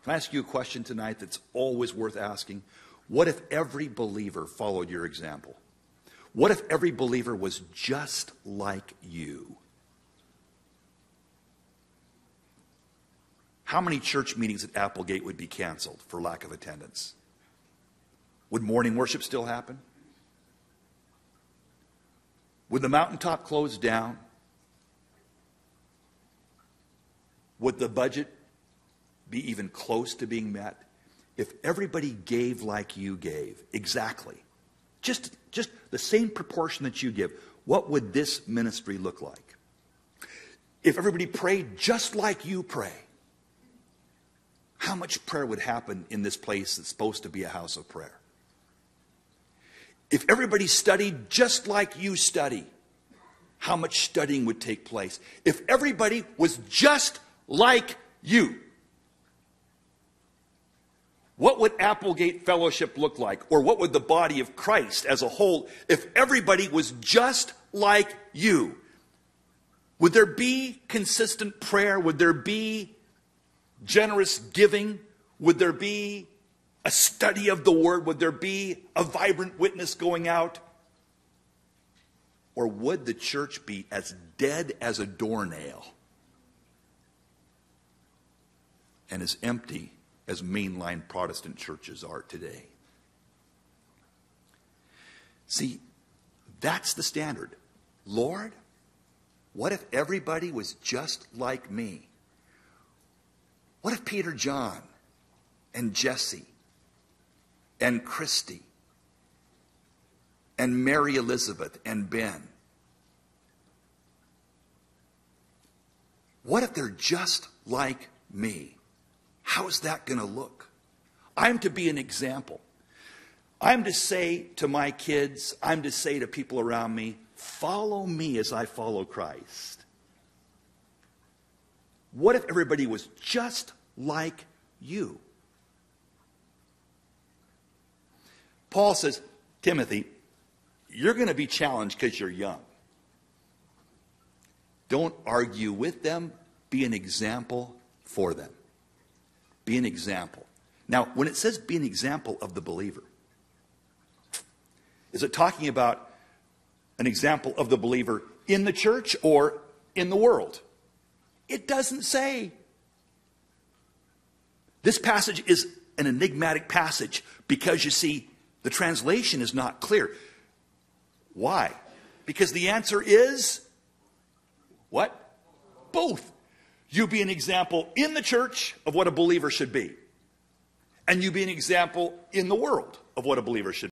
Can I ask you a question tonight that's always worth asking? What if every believer followed your example? What if every believer was just like you? How many church meetings at Applegate would be canceled for lack of attendance? Would morning worship still happen? Would the mountaintop close down? Would the budget be even close to being met? If everybody gave like you gave, exactly, just the same proportion that you give, what would this ministry look like? If everybody prayed just like you pray, how much prayer would happen in this place that's supposed to be a house of prayer? If everybody studied just like you study, how much studying would take place? If everybody was just like you, what would Applegate Fellowship look like? Or what would the body of Christ as a whole, if everybody was just like you? Would there be consistent prayer? Would there be generous giving? Would there be a study of the Word? Would there be a vibrant witness going out? Or would the church be as dead as a doornail and as empty as mainline Protestant churches are today? See, that's the standard. Lord, what if everybody was just like me? What if Peter, John, and Jesse, and Christy, and Mary Elizabeth, and Ben, what if they're just like me? How is that going to look? I'm to be an example. I'm to say to my kids, I'm to say to people around me, follow me as I follow Christ. What if everybody was just like you? Paul says, Timothy, you're going to be challenged because you're young. Don't argue with them. Be an example for them. Be an example. Now, when it says be an example of the believer, is it talking about an example of the believer in the church or in the world? It doesn't say. This passage is an enigmatic passage because, you see, the translation is not clear. Why? Because the answer is what? Both. You be an example in the church of what a believer should be. And you be an example in the world of what a believer should be.